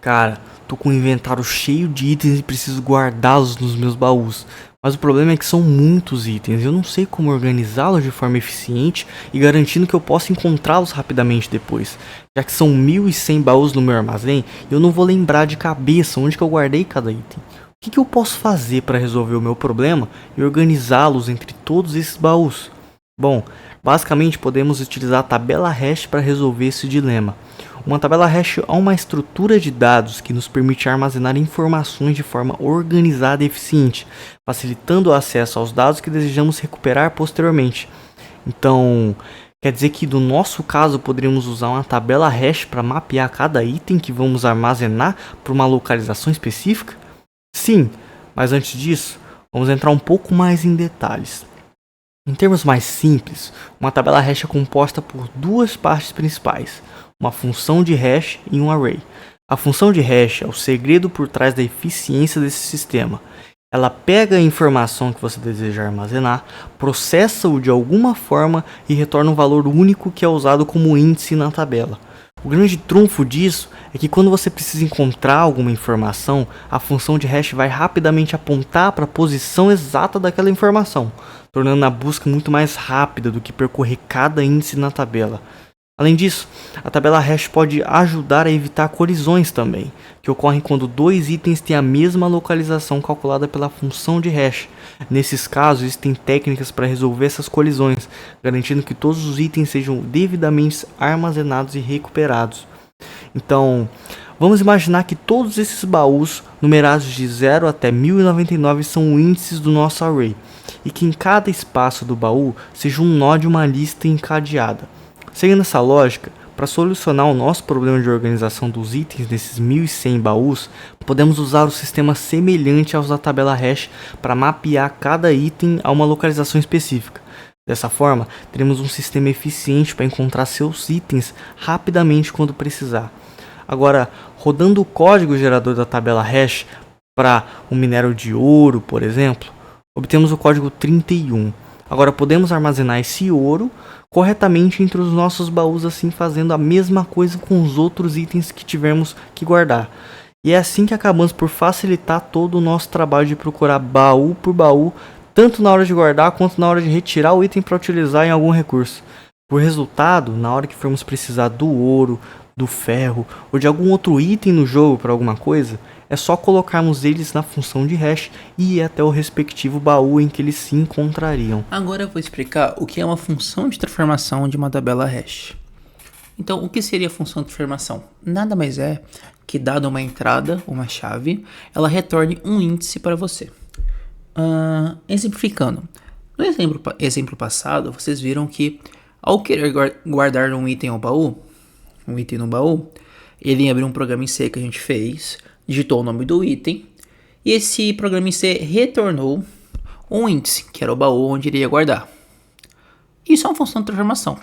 Cara, tô com o inventário cheio de itens e preciso guardá-los nos meus baús. Mas o problema é que são muitos itens, eu não sei como organizá-los de forma eficiente e garantindo que eu possa encontrá-los rapidamente depois. Já que são 1.100 baús no meu armazém, eu não vou lembrar de cabeça onde que eu guardei cada item. O que eu posso fazer para resolver o meu problema e organizá-los entre todos esses baús? Bom, basicamente podemos utilizar a tabela hash para resolver esse dilema. Uma tabela hash é uma estrutura de dados que nos permite armazenar informações de forma organizada e eficiente, facilitando o acesso aos dados que desejamos recuperar posteriormente. Então, quer dizer que no nosso caso poderíamos usar uma tabela hash para mapear cada item que vamos armazenar para uma localização específica? Sim, mas antes disso, vamos entrar um pouco mais em detalhes. Em termos mais simples, uma tabela hash é composta por duas partes principais, uma função de hash e um array. A função de hash é o segredo por trás da eficiência desse sistema. Ela pega a informação que você deseja armazenar, processa-o de alguma forma e retorna um valor único que é usado como índice na tabela. O grande trunfo disso é que quando você precisa encontrar alguma informação, a função de hash vai rapidamente apontar para a posição exata daquela informação, tornando a busca muito mais rápida do que percorrer cada índice na tabela. Além disso, a tabela hash pode ajudar a evitar colisões também, que ocorrem quando dois itens têm a mesma localização calculada pela função de hash. Nesses casos, existem técnicas para resolver essas colisões, garantindo que todos os itens sejam devidamente armazenados e recuperados. Então, vamos imaginar que todos esses baús, numerados de 0 até 1099, são índices do nosso array, e que em cada espaço do baú seja um nó de uma lista encadeada. Seguindo essa lógica, para solucionar o nosso problema de organização dos itens desses 1.100 baús, podemos usar um sistema semelhante aos da tabela hash para mapear cada item a uma localização específica. Dessa forma, teremos um sistema eficiente para encontrar seus itens rapidamente quando precisar. Agora, rodando o código gerador da tabela hash para o minério de ouro, por exemplo, obtemos o código 31. Agora podemos armazenar esse ouro corretamente entre os nossos baús, assim fazendo a mesma coisa com os outros itens que tivermos que guardar. E é assim que acabamos por facilitar todo o nosso trabalho de procurar baú por baú, tanto na hora de guardar quanto na hora de retirar o item para utilizar em algum recurso. Por resultado, na hora que formos precisar do ouro, do ferro ou de algum outro item no jogo para alguma coisa, é só colocarmos eles na função de hash e ir até o respectivo baú em que eles se encontrariam. Agora eu vou explicar o que é uma função de transformação de uma tabela hash. Então, o que seria a função de transformação? Nada mais é que, dada uma entrada, uma chave, ela retorne um índice para você. Exemplificando, no exemplo passado, vocês viram que ao querer guardar um item no baú, ele ia abrir um programa em C que a gente fez, digitou o nome do item, e esse programa em C retornou um índice, que era o baú onde ele ia guardar. Isso é uma função de transformação.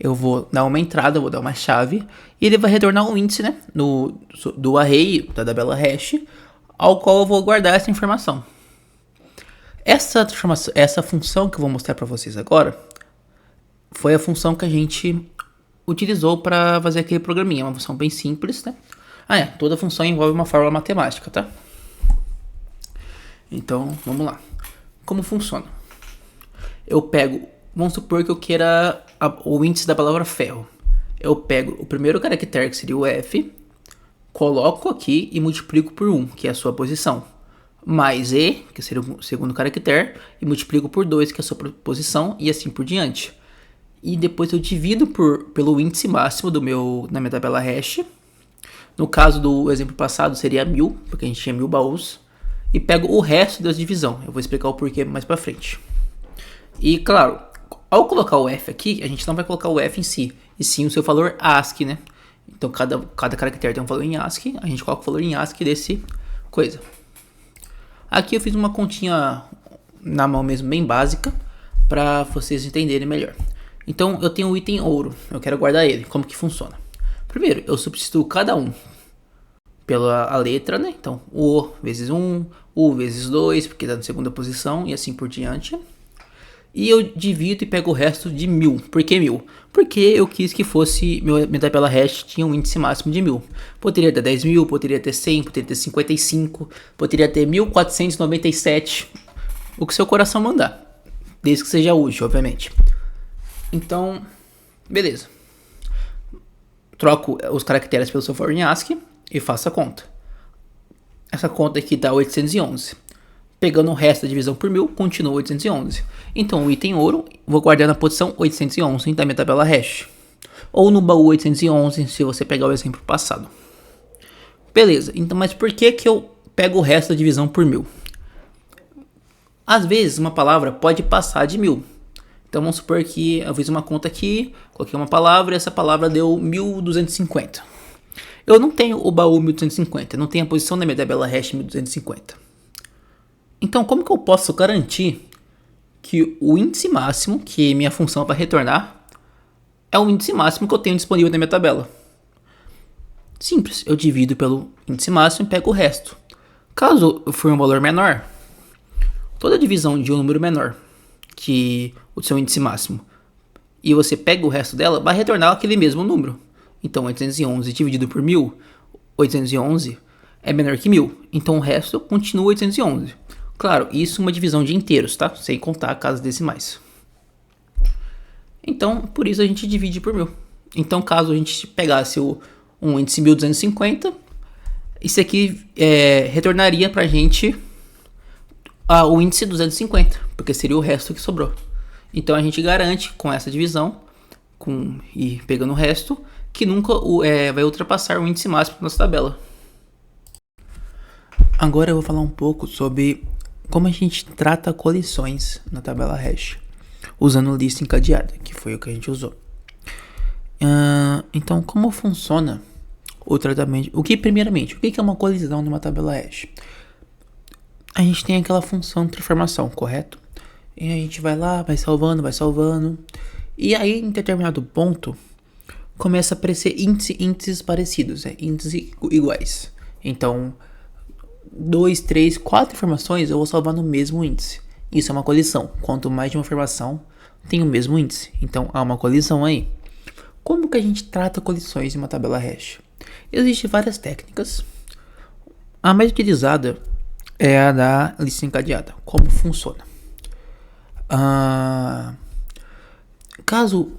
Eu vou dar uma entrada, vou dar uma chave, e ele vai retornar um índice, né, do array, da tabela hash, ao qual eu vou guardar essa informação. Essa função que eu vou mostrar para vocês agora foi a função que a gente utilizou para fazer aquele programinha. Uma função bem simples, né? Toda função envolve uma fórmula matemática, tá? Então, vamos lá. Como funciona? Vamos supor que eu queira o índice da palavra ferro. Eu pego o primeiro caractere, que seria o F, coloco aqui e multiplico por 1, que é a sua posição. Mais E, que seria o segundo caractere, e multiplico por 2, que é a sua posição, e assim por diante. E depois eu divido pelo índice máximo na minha tabela hash. No caso do exemplo passado seria 1000, porque a gente tinha 1000 baús. E pego o resto da divisão. Eu vou explicar o porquê mais pra frente. E claro, ao colocar o F aqui, a gente não vai colocar o F em si, e sim o seu valor ASCII, né? Então cada caractere tem um valor em ASCII, a gente coloca o valor em ASCII desse coisa. Aqui eu fiz uma continha na mão mesmo, bem básica, para vocês entenderem melhor. Então eu tenho o item ouro, eu quero guardar ele. Como que funciona? Primeiro, eu substituo cada um pela letra, né? Então O vezes 1, U vezes 2, porque está na segunda posição, e assim por diante. E eu divido e pego o resto de 1000. Por que 1000? Porque eu quis que fosse, minha tabela hash tinha um índice máximo de 1000. Poderia ter 10.000, poderia ter 100, poderia ter 55, poderia ter 1497. O que seu coração mandar. Desde que seja útil, obviamente. Então, beleza. Troco os caracteres pelo seu for em ASCII e faço a conta. Essa conta aqui dá 811. Pegando o resto da divisão por 1000, continua 811. Então o item ouro, vou guardar na posição 811 da minha tabela hash. Ou no baú 811, se você pegar o exemplo passado. Beleza, então mas por que eu pego o resto da divisão por 1000? Às vezes uma palavra pode passar de 1000. Então vamos supor que eu fiz uma conta aqui, coloquei uma palavra e essa palavra deu 1250. Eu não tenho o baú 1250, não tenho a posição da minha tabela hash 1250. Então, como que eu posso garantir que o índice máximo, que minha função para retornar, é o índice máximo que eu tenho disponível na minha tabela? Simples, eu divido pelo índice máximo e pego o resto. Caso for um valor menor, toda divisão de um número menor que o seu índice máximo, e você pega o resto dela, vai retornar aquele mesmo número. Então, 811 dividido por 1000, 811 é menor que 1000. Então, o resto continua 811. Claro, isso é uma divisão de inteiros, tá? Sem contar casas decimais. Então, por isso a gente divide por 1000. Então, caso a gente pegasse um índice 1250, isso aqui retornaria pra gente o índice 250, porque seria o resto que sobrou. Então, a gente garante com essa divisão, e pegando o resto, que nunca vai ultrapassar o índice máximo da nossa tabela. Agora eu vou falar um pouco sobre como a gente trata colisões na tabela hash, usando lista encadeada, que foi o que a gente usou. Então, como funciona o tratamento? Primeiramente, o que é uma colisão numa tabela hash? A gente tem aquela função de transformação, correto? E a gente vai lá, vai salvando. E aí, em determinado ponto, começa a aparecer índices parecidos, índices iguais. Então, 2, 3, 4 informações eu vou salvar no mesmo índice. Isso é uma colisão. Quanto mais de uma informação tem o mesmo índice. Então há uma colisão aí. Como que a gente trata colisões em uma tabela hash? Existem várias técnicas. A mais utilizada é a da lista encadeada. Como funciona? Caso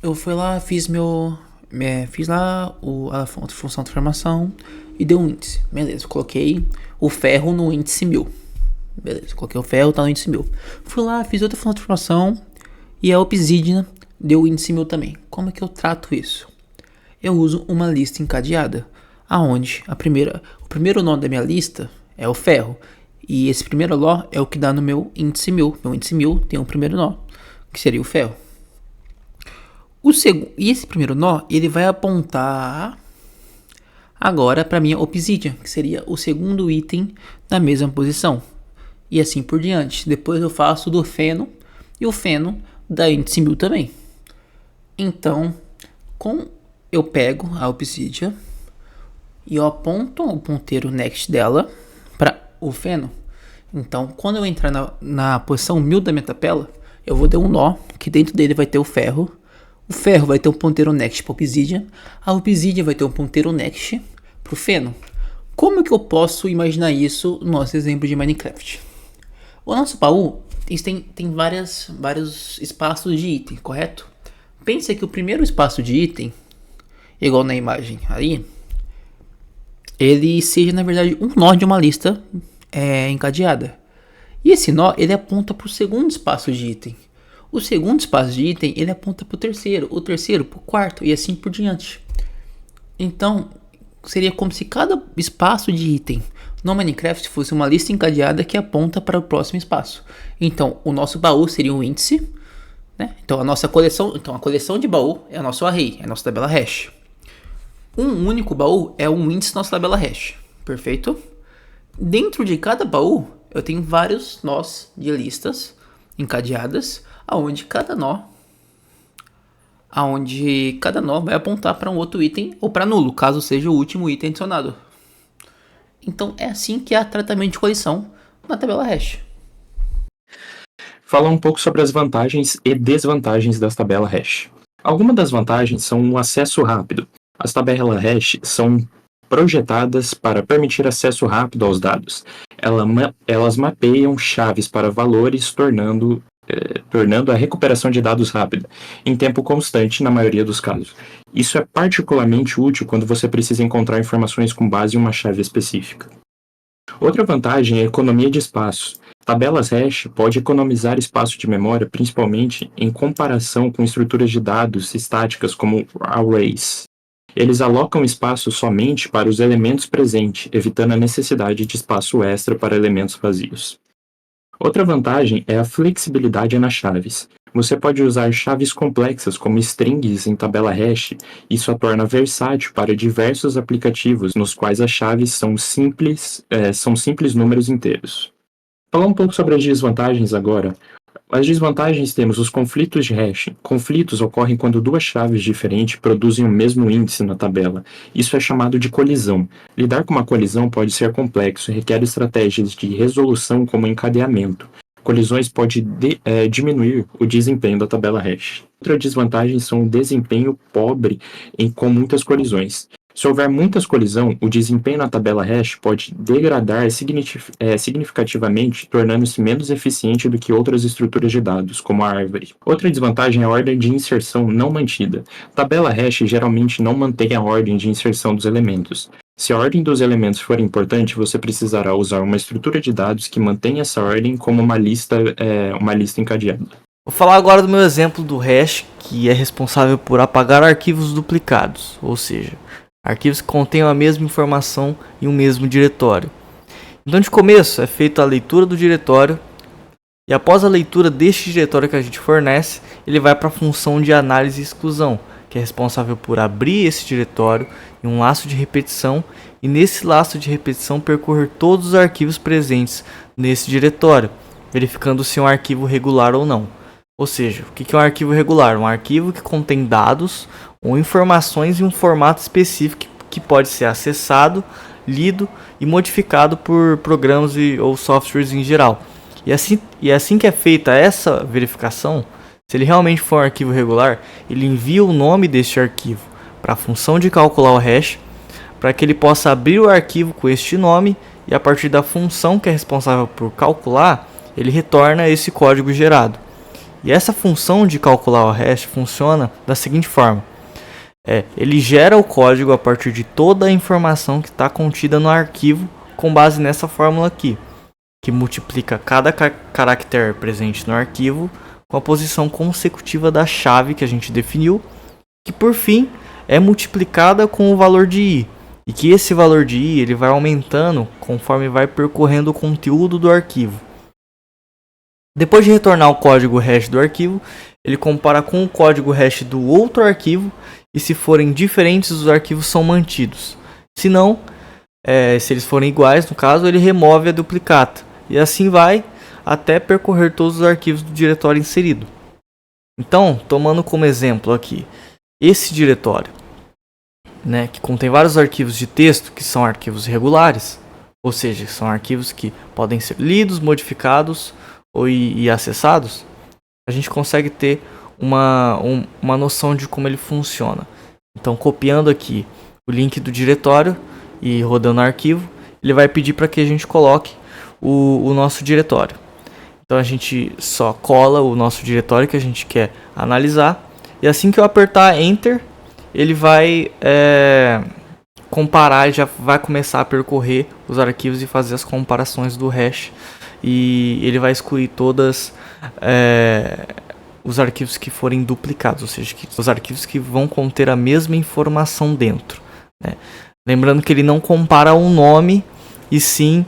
eu fui lá, fiz lá a função de transformação e deu um índice. Beleza, coloquei o ferro no índice 1000. Beleza, coloquei o ferro, tá no índice 1000. Fui lá, fiz outra função de transformação e a obsidiana deu o índice 1000 também. Como é que eu trato isso? Eu uso uma lista encadeada, aonde o primeiro nó da minha lista é o ferro. E esse primeiro nó é o que dá no meu índice 1000. Meu índice 1000 tem um primeiro nó, que seria o ferro. E esse primeiro nó, ele vai apontar agora para minha obsidian, que seria o segundo item na mesma posição. E assim por diante. Depois eu faço do feno, e o feno dá índice 1000 também. Então, eu pego a obsidian e eu aponto o ponteiro next dela para o feno. Então, quando eu entrar na posição 1000 da minha tabela, eu vou dar um nó, que dentro dele vai ter o ferro. O ferro vai ter um ponteiro next para obsidian. A obsidian vai ter um ponteiro next para o feno. Como que eu posso imaginar isso no nosso exemplo de Minecraft? O nosso baú tem vários espaços de item, correto? Pensa que o primeiro espaço de item, igual na imagem aí, ele seja na verdade um nó de uma lista encadeada. E esse nó, ele aponta para o segundo espaço de item. O segundo espaço de item, ele aponta para o terceiro para o quarto e assim por diante. Então, seria como se cada espaço de item no Minecraft fosse uma lista encadeada que aponta para o próximo espaço. Então, o nosso baú seria um índice, né? Então, a coleção de baú é o nosso array, é a nossa tabela hash. Um único baú é um índice da nossa tabela hash, perfeito? Dentro de cada baú, eu tenho vários nós de listas encadeadas, aonde cada nó vai apontar para um outro item ou para nulo, caso seja o último item adicionado. Então é assim que há tratamento de colisão na tabela hash. falar um pouco sobre as vantagens e desvantagens das tabelas hash. Algumas das vantagens são o acesso rápido. As tabelas hash são projetadas para permitir acesso rápido aos dados. Elas mapeiam chaves para valores, tornando a recuperação de dados rápida, em tempo constante na maioria dos casos. Isso é particularmente útil quando você precisa encontrar informações com base em uma chave específica. Outra vantagem é a economia de espaço. Tabelas hash pode economizar espaço de memória, principalmente em comparação com estruturas de dados estáticas como arrays. Eles alocam espaço somente para os elementos presentes, evitando a necessidade de espaço extra para elementos vazios. Outra vantagem é a flexibilidade nas chaves. Você pode usar chaves complexas como strings em tabela hash. Isso a torna versátil para diversos aplicativos nos quais as chaves são simples números inteiros. Falar um pouco sobre as desvantagens agora. As desvantagens temos os conflitos de hash. Conflitos ocorrem quando duas chaves diferentes produzem o mesmo índice na tabela. Isso é chamado de colisão. Lidar com uma colisão pode ser complexo e requer estratégias de resolução como encadeamento. Colisões podem diminuir o desempenho da tabela hash. Outra desvantagem são o desempenho pobre com muitas colisões. Se houver muitas colisões, o desempenho na tabela hash pode degradar significativamente, tornando-se menos eficiente do que outras estruturas de dados, como a árvore. Outra desvantagem é a ordem de inserção não mantida. Tabela hash geralmente não mantém a ordem de inserção dos elementos. Se a ordem dos elementos for importante, você precisará usar uma estrutura de dados que mantenha essa ordem como uma lista encadeada. Vou falar agora do meu exemplo do hash, que é responsável por apagar arquivos duplicados, ou seja, arquivos que contenham a mesma informação em um mesmo diretório. Então, de começo, é feita a leitura do diretório, e após a leitura deste diretório que a gente fornece, ele vai para a função de análise e exclusão, que é responsável por abrir esse diretório em um laço de repetição, e nesse laço de repetição percorrer todos os arquivos presentes nesse diretório, verificando se é um arquivo regular ou não. Ou seja, o que é um arquivo regular? Um arquivo que contém dados ou informações em um formato específico que pode ser acessado, lido e modificado por programas ou softwares em geral. E assim que é feita essa verificação, se ele realmente for um arquivo regular, ele envia o nome deste arquivo para a função de calcular o hash, para que ele possa abrir o arquivo com este nome, e a partir da função que é responsável por calcular, ele retorna esse código gerado. E essa função de calcular o hash funciona da seguinte forma. Ele gera o código a partir de toda a informação que está contida no arquivo, com base nessa fórmula aqui, que multiplica cada caractere presente no arquivo com a posição consecutiva da chave que a gente definiu, que por fim é multiplicada com o valor de i, e que esse valor de i ele vai aumentando conforme vai percorrendo o conteúdo do arquivo. Depois de retornar o código hash do arquivo, ele compara com o código hash do outro arquivo, e se forem diferentes, os arquivos são mantidos. Se não, se eles forem iguais, no caso, ele remove a duplicata. E assim vai até percorrer todos os arquivos do diretório inserido. Então, tomando como exemplo aqui, esse diretório, que contém vários arquivos de texto, que são arquivos regulares, ou seja, são arquivos que podem ser lidos, modificados e acessados, a gente consegue ter uma noção de como ele funciona. Então, copiando aqui o link do diretório e rodando o arquivo, ele vai pedir para que a gente coloque o nosso diretório. Então, a gente só cola o nosso diretório que a gente quer analisar, e assim que eu apertar Enter, ele vai comparar e já vai começar a percorrer os arquivos e fazer as comparações do hash, e ele vai excluir todas os arquivos que forem duplicados, ou seja, os arquivos que vão conter a mesma informação dentro, né? Lembrando que ele não compara o nome, e sim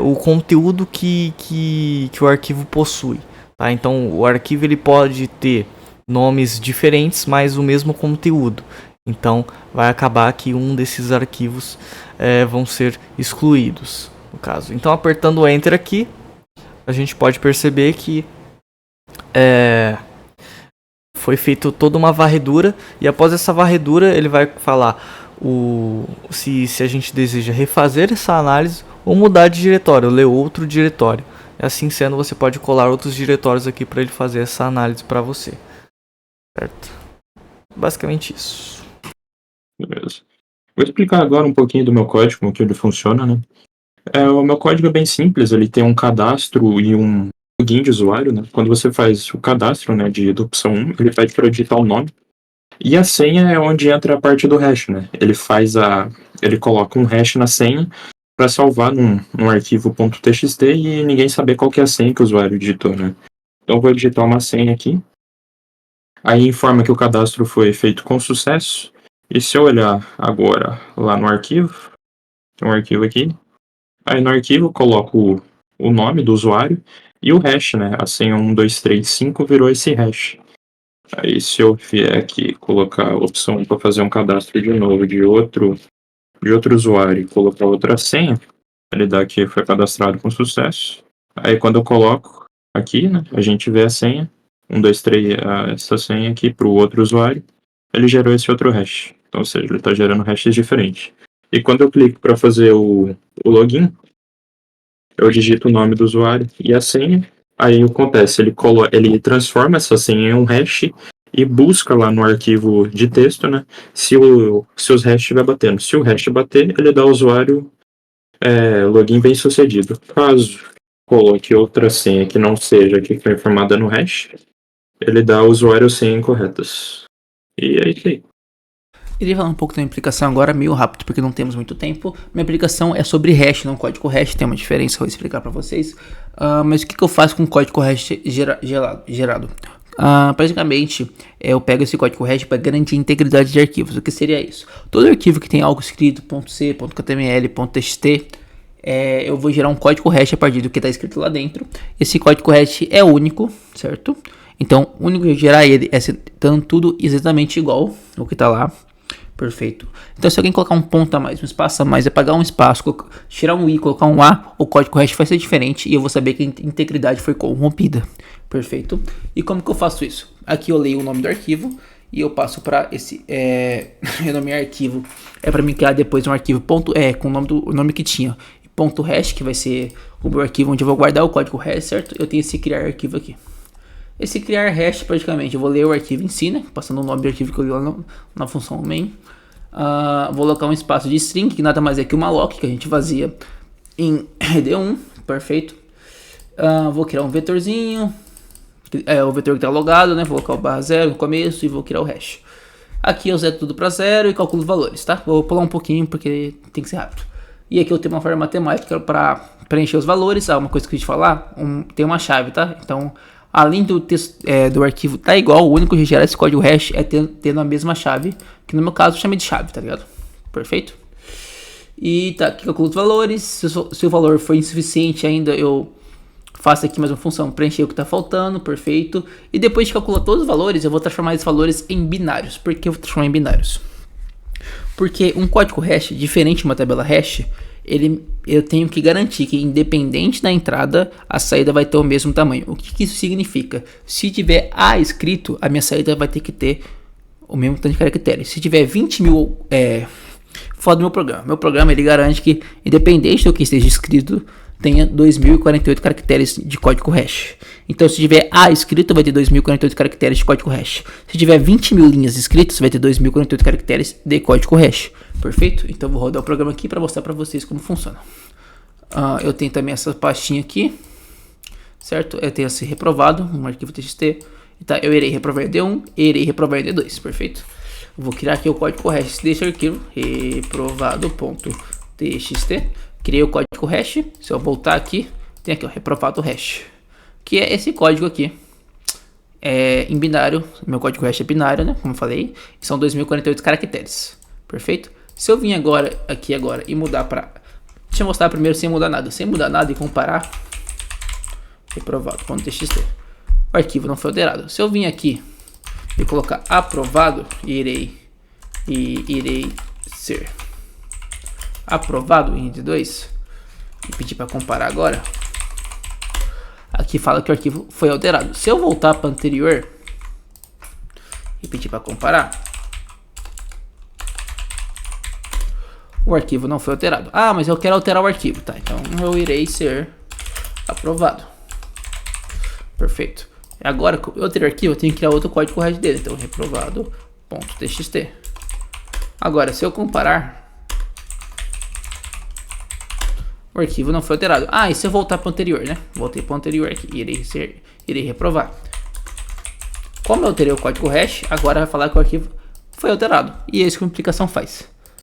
o conteúdo que o arquivo possui, tá? Então o arquivo ele pode ter nomes diferentes, mas o mesmo conteúdo. Então vai acabar que um desses arquivos vão ser excluídos, no caso. Então, apertando o Enter aqui, a gente pode perceber que foi feita toda uma varredura, e após essa varredura ele vai falar se a gente deseja refazer essa análise ou mudar de diretório, ler outro diretório. E assim sendo, você pode colar outros diretórios aqui para ele fazer essa análise para você. Certo? Basicamente isso. Beleza. Vou explicar agora um pouquinho do meu código, como que ele funciona, né? O meu código é bem simples, ele tem um cadastro e um login de usuário, né? Quando você faz o cadastro, né, da opção 1, ele pede para digitar o nome. E a senha é onde entra a parte do hash, né? Ele coloca um hash na senha para salvar num arquivo .txt e ninguém saber qual que é a senha que o usuário digitou, né? Então eu vou digitar uma senha aqui. Aí informa que o cadastro foi feito com sucesso. E se eu olhar agora lá no arquivo, tem um arquivo aqui. Aí no arquivo eu coloco o nome do usuário e o hash, né? A senha 1235 virou esse hash. Aí se eu vier aqui colocar a opção para fazer um cadastro de novo de outro usuário e colocar outra senha, ele dá que foi cadastrado com sucesso. Aí quando eu coloco aqui, né, a gente vê a senha, 123, essa senha aqui para o outro usuário, ele gerou esse outro hash. Então, ou seja, ele está gerando hashes diferentes. E quando eu clico para fazer o login, eu digito o nome do usuário e a senha. Aí o que acontece? Ele transforma essa senha em um hash e busca lá no arquivo de texto, né? Se os hashes estiver batendo. Se o hash bater, ele dá ao usuário login bem sucedido. Caso coloque outra senha que não seja a que foi informada no hash, ele dá ao usuário senha incorretas. E é isso aí. Irei falar um pouco da minha aplicação agora, meio rápido, porque não temos muito tempo. Minha aplicação é sobre hash, não código hash, tem uma diferença, vou explicar para vocês. Mas o que eu faço com o código hash gerado? Basicamente, eu pego esse código hash para garantir a integridade de arquivos. O que seria isso? Todo arquivo que tem algo escrito, .c, .html, .txt, eu vou gerar um código hash a partir do que está escrito lá dentro. Esse código hash é único, certo? Então, o único que gerar ele é dando tudo exatamente igual ao que está lá. Perfeito. Então, se alguém colocar um ponto a mais, um espaço a mais, apagar um espaço, tirar um i, colocar um a, o código hash vai ser diferente e eu vou saber que a integridade foi corrompida. Perfeito. E como que eu faço isso? Aqui eu leio o nome do arquivo e eu passo para esse renomear arquivo. É para mim criar depois um arquivo com o nome que tinha. Ponto hash, que vai ser o meu arquivo onde eu vou guardar o código hash, certo? Eu tenho esse criar arquivo aqui. Esse criar hash, praticamente, eu vou ler o arquivo em si, né? Passando o nome do arquivo que eu li lá na função main. Vou colocar um espaço de string, que nada mais é que uma lock, que a gente vazia em rd1, perfeito. Vou criar um vetorzinho, o vetor que está logado, né? Vou colocar o /0 no começo e vou criar o hash. Aqui eu zeto tudo para 0 e calculo os valores, tá? Vou pular um pouquinho porque tem que ser rápido. E aqui eu tenho uma forma matemática para preencher os valores. Uma coisa que eu te falar, tem uma chave, tá? Então, além do texto do arquivo tá igual, o único que gera esse código hash é tendo a mesma chave, que no meu caso eu chamei de chave, tá ligado? Perfeito? E tá, aqui eu calculo os valores. Se o valor for insuficiente ainda, eu faço aqui mais uma função, preencher o que tá faltando, perfeito. E depois de calcular todos os valores, eu vou transformar esses valores em binários. Por que eu vou transformar em binários? Porque um código hash, diferente de uma tabela hash, eu tenho que garantir que, independente da entrada, a saída vai ter o mesmo tamanho. O que isso significa? Se tiver A escrito, a minha saída vai ter que ter o mesmo tanto de caracteres. Se tiver 20 mil, fora do meu programa. Meu programa, ele garante que, independente do que esteja escrito, tenha 2048 caracteres de código hash. Então, se tiver A escrito, vai ter 2048 caracteres de código hash. Se tiver 20 mil linhas escritas, vai ter 2048 caracteres de código hash. Perfeito? Então, vou rodar o programa aqui para mostrar para vocês como funciona. Eu tenho também essa pastinha aqui, certo? Eu tenho esse reprovado, um arquivo txt. Tá? Eu irei reprovar ED1 e irei reprovar ED2, perfeito? Eu vou criar aqui o código hash desse arquivo, reprovado.txt. Criei o código hash. Se eu voltar aqui, tem aqui o reprovado hash, que é esse código aqui. Em binário, meu código hash é binário, né? Como eu falei, são 2048 caracteres, perfeito? Se eu vir aqui agora e mudar para, deixa eu mostrar primeiro sem mudar nada e comparar. Reprovado.txt. O arquivo não foi alterado. Se eu vir aqui e colocar aprovado, irei ser aprovado em ED2 e pedir para comparar agora, aqui fala que o arquivo foi alterado. Se eu voltar para anterior e pedir para comparar, o arquivo não foi alterado. Mas eu quero alterar o arquivo, tá? Então eu irei ser Aprovado. Perfeito. Agora, eu alterei o arquivo, eu tenho que criar outro código correto dele. Então, reprovado.txt. Agora, se eu comparar, o arquivo não foi alterado. E se eu voltar para o anterior, né? Voltei para o anterior aqui. Irei reprovar. Como eu alterei o código hash, agora vai falar que o arquivo foi alterado. E é isso que a implicação faz.